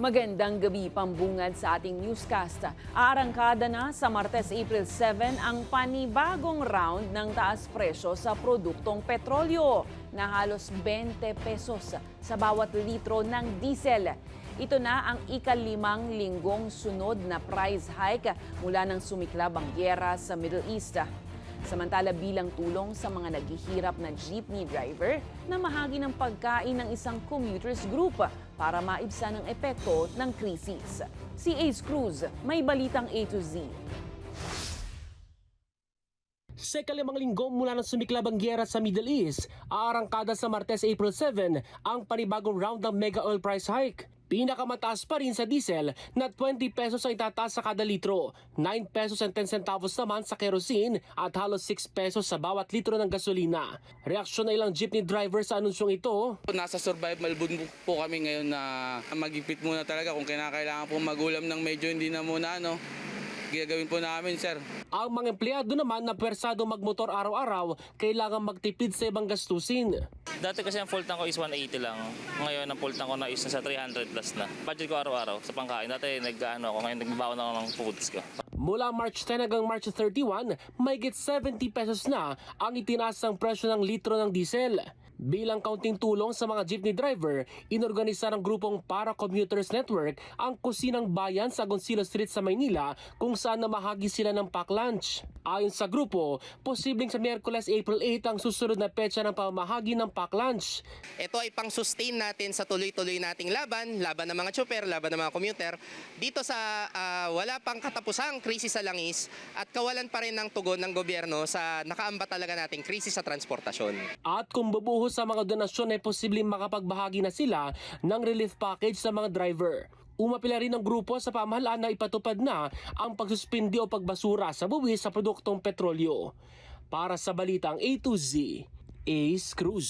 Magandang gabi, pambungad sa ating newscast. Aarangkada na sa Martes, April 7 ang panibagong round ng taas presyo sa produktong petrolyo na halos 20 pesos sa bawat litro ng diesel. Ito na ang ika-5 linggong sunod na price hike mula nang sumiklab ang gyera sa Middle East. Samantala, bilang tulong sa mga naghihirap na jeepney driver na mahagi ng pagkain ng isang commuters group para maibsan ang epekto ng krisis. Si Ace Cruz, may balitang A to Z. Sa ika-5 linggo mula nang sumiklab ang gyera sa Middle East, aarangkada sa Martes, April 7 ang panibagong round ng mega oil price hike. Pinakamataas pa rin sa diesel na 20 pesos ang itataas sa kada litro, 9 pesos and 10 centavos naman sa kerosene at halos 6 pesos sa bawat litro ng gasolina. Reaksyon na ilang jeepney driver sa anunsyong ito. Nasa survival mode po kami ngayon na magipit muna talaga kung kinakailangan po magulam ng medyo hindi na muna gagawin po namin, sir. Ang mga empleyado naman na pwersado magmotor araw-araw kailangan magtipid sa ibang gastusin. Dati kasi ang full tank ko is 180 lang. Ngayon ang full tank ko na is nasa 300 plus na. Budget ko araw-araw sa pangkain. Dati nag-ano ako, ngayon nagbabaon ako ng foods ko. Mula March 10 hanggang March 31, mahigit 70 pesos na ang itinaas ng presyo ng litro ng diesel. Bilang kaunting tulong sa mga jeepney driver, inorganisa ng grupong Para Commuters Network ang Kusinang Bayan sa Agoncillo Street sa Maynila kung saan namahagi sila ng pack lunch. Ayon sa grupo, posibleng sa Miyerkules, April 8 ang susunod na petsa ng pamamahagi ng pack lunch. Ito ay pang-sustain natin sa tuloy-tuloy nating laban ng mga tsuper, laban ng mga commuter, dito sa wala pang katapusang krisis sa langis at kawalan pa rin ng tugon ng gobyerno sa nakaamba talaga nating krisis sa transportasyon. At kung bubuhos sa mga donasyon ay posibleng makapagbahagi na sila ng relief package sa mga driver. Umapila rin ang grupo sa pamahalaan na ipatupad na ang pagsuspindi o pagbasura sa buwis sa produktong petrolyo. Para sa balitang A to Z, Ace Cruz.